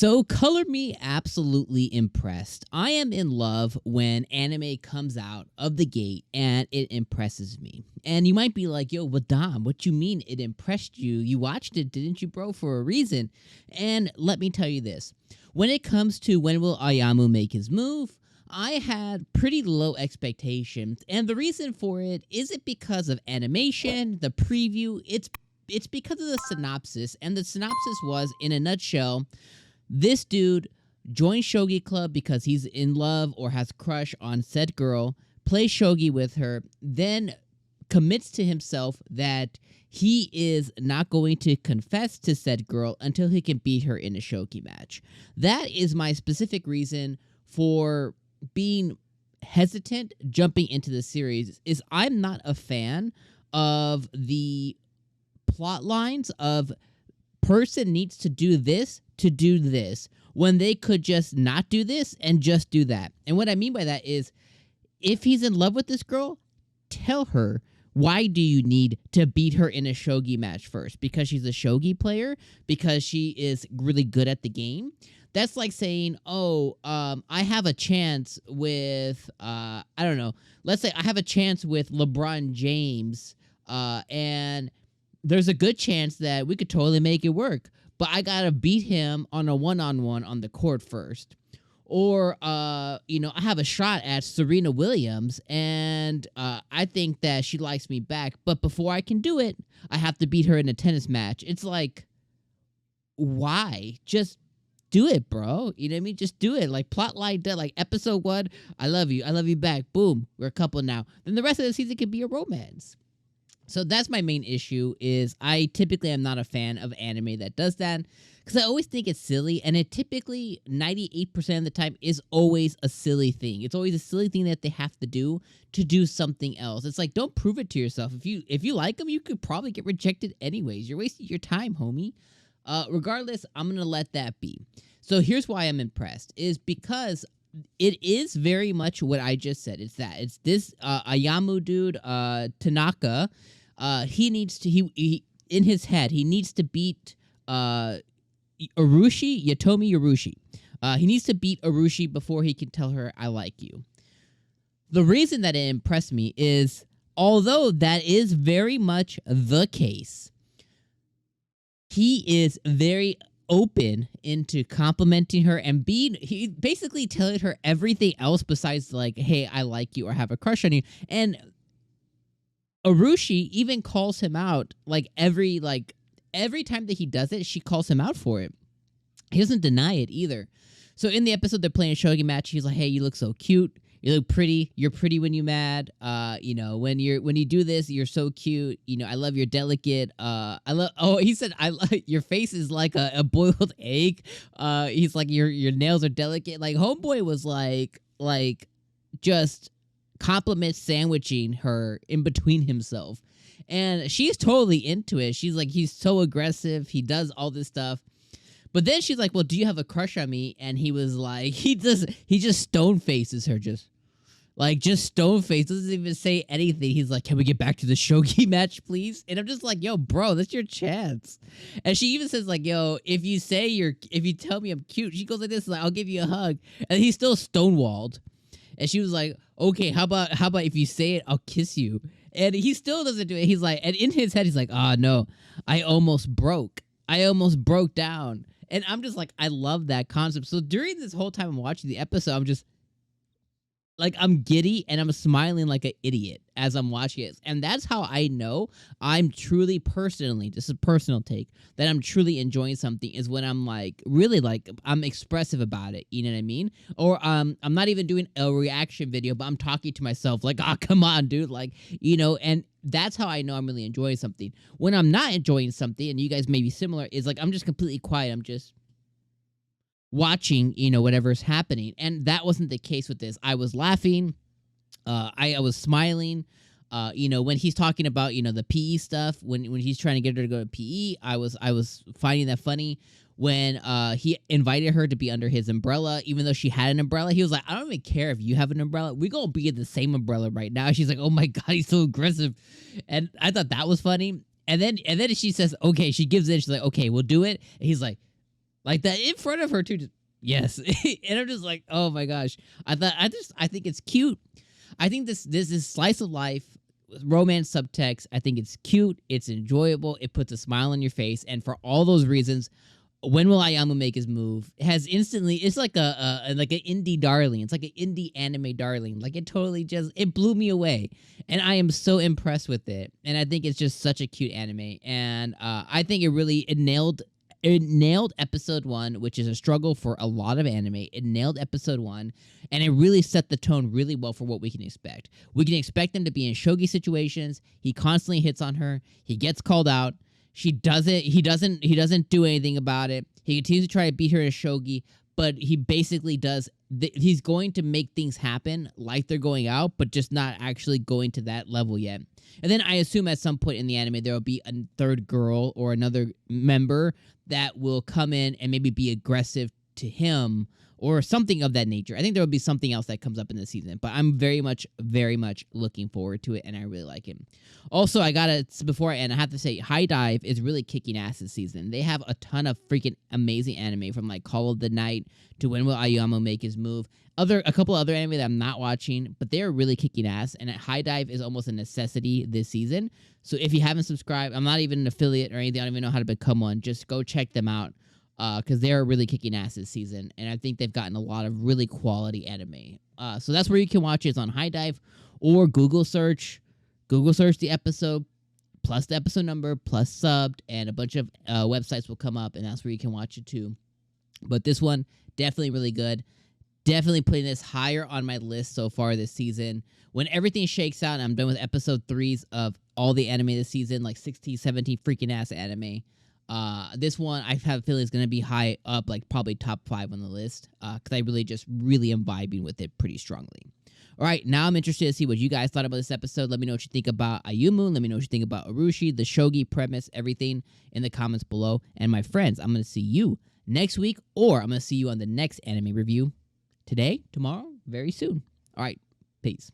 So, color me absolutely impressed. I am in love when anime comes out of the gate and it impresses me. And you might be like, yo, Wadam, what you mean it impressed you? You watched it, didn't you, bro, for a reason? And let me tell you this. When it comes to when will Ayumu make his move, I had pretty low expectations. And the reason for it isn't because of animation, the preview, it's because of the synopsis. And the synopsis was, in a nutshell, this dude joins Shogi Club because he's in love or has a crush on said girl, plays Shogi with her, then commits to himself that he is not going to confess to said girl until he can beat her in a Shogi match. That is my specific reason for being hesitant jumping into the series, is I'm not a fan of the plot lines of person needs to do this when they could just not do this and just do that. And what I mean by that is, if he's in love with this girl, tell her, why do you need to beat her in a shogi match first? Because she's a shogi player? Because she is really good at the game? That's like saying, I have a chance with, I don't know, let's say I have a chance with LeBron James, and there's a good chance that we could totally make it work, but I gotta beat him on a one-on-one on the court first. Or, I have a shot at Serena Williams, and I think that she likes me back, but before I can do it, I have to beat her in a tennis match. It's like, why? Just do it, bro. You know what I mean? Just do it. Like, plot line done. Like, episode 1, I love you back. Boom, we're a couple now. Then the rest of the season could be a romance. So that's my main issue, is I typically am not a fan of anime that does that, because I always think it's silly, and it typically, 98% of the time, is always a silly thing. It's always a silly thing that they have to do something else. It's like, don't prove it to yourself. If you like them, you could probably get rejected anyways. You're wasting your time, homie. Regardless, I'm going to let that be. So here's why I'm impressed, is because it is very much what I just said. It's this Ayumu dude, Tanaka. He needs to, in his head, he needs to beat Yotomi Urushi. He needs to beat Urushi before he can tell her, I like you. The reason that it impressed me is, although that is very much the case, he is very open into complimenting her and he basically telling her everything else besides, like, hey, I like you or have a crush on you. And Urushi even calls him out, like, every time that he does it, she calls him out for it. He doesn't deny it either. So in the episode, they're playing a shogi match. He's like, hey, you look so cute. You look pretty. You're pretty when you're mad. When you do this, you're so cute. I love your delicate. He said, your face is like a boiled egg. He's like, your nails are delicate. Like, homeboy was like just compliment sandwiching her in between himself. And she's totally into it. She's like, he's so aggressive. He does all this stuff. But then she's like, well, do you have a crush on me? And he was like, he just stone faces her, just stone face, doesn't even say anything. He's like, can we get back to the shogi match, please? And I'm just like, yo, bro, that's your chance. And she even says, like, yo, if you tell me I'm cute, she goes like this, like, I'll give you a hug. And he's still stonewalled. And she was like, okay, how about if you say it, I'll kiss you. And he still doesn't do it. He's like, and in his head, he's like, no, I almost broke down. And I'm just like, I love that concept. So during this whole time I'm watching the episode, I'm just like, I'm giddy and I'm smiling like an idiot as I'm watching it. And that's how I know I'm truly personally, this is a personal take, that I'm truly enjoying something, is when I'm like, really, like, I'm expressive about it. You know what I mean? Or I'm not even doing a reaction video, but I'm talking to myself like, come on, dude. Like, and that's how I know I'm really enjoying something. When I'm not enjoying something, and you guys may be similar, is like, I'm just completely quiet. I'm just watching, whatever's happening. And that wasn't the case with this. I was laughing. I was smiling. When he's talking about, the PE stuff, when he's trying to get her to go to PE, I was finding that funny. When he invited her to be under his umbrella, even though she had an umbrella, he was like, I don't even care if you have an umbrella. We're going to be in the same umbrella right now. She's like, oh my God, he's so aggressive. And I thought that was funny. And then she says, okay, she gives in. She's like, okay, we'll do it. And he's like, like that in front of her too. Just, yes, and I'm just like, oh my gosh. I think it's cute. I think this is slice of life romance subtext. I think it's cute. It's enjoyable. It puts a smile on your face, and for all those reasons, when will Ayumu make his move? Has instantly. It's like like an indie darling. It's like an indie anime darling. Like it totally just it blew me away, and I am so impressed with it. And I think it's just such a cute anime, and I think it nailed episode 1, which is a struggle for a lot of anime. It nailed episode 1, and it really set the tone really well for what we can expect. We can expect him to be in shogi situations. He constantly hits on her. He gets called out. She doesn't. He doesn't do anything about it. He continues to try to beat her in shogi, but he basically does. He's going to make things happen like they're going out, but just not actually going to that level yet. And then I assume at some point in the anime there will be a third girl or another member that will come in and maybe be aggressive to him or something of that nature. I think there will be something else that comes up in the season, but I'm very much looking forward to it, and I really like it. Also, I have to say, High Dive is really kicking ass this season. They have a ton of freaking amazing anime, from like Call of the Night to When Will Ayumu Make His Move. A couple other anime that I'm not watching, but they're really kicking ass, and High Dive is almost a necessity this season. So if you haven't subscribed, I'm not even an affiliate or anything. I don't even know how to become one. Just go check them out, because they're really kicking ass this season, and I think they've gotten a lot of really quality anime. So that's where you can watch it. It's on High Dive, or Google search the episode, plus the episode number, plus subbed, and a bunch of websites will come up, and that's where you can watch it too. But this one, definitely really good. Definitely putting this higher on my list so far this season. When everything shakes out and I'm done with episode 3s of all the anime this season, like 16, 17 freaking ass anime, this one I have a feeling is going to be high up, like probably top 5 on the list, because I really am vibing with it pretty strongly. All right, now I'm interested to see what you guys thought about this episode. Let me know what you think about Ayumu. Let me know what you think about Urushi, the shogi premise, everything in the comments below. And my friends, I'm going to see you next week, or I'm going to see you on the next anime review today, tomorrow, very soon. All right, peace.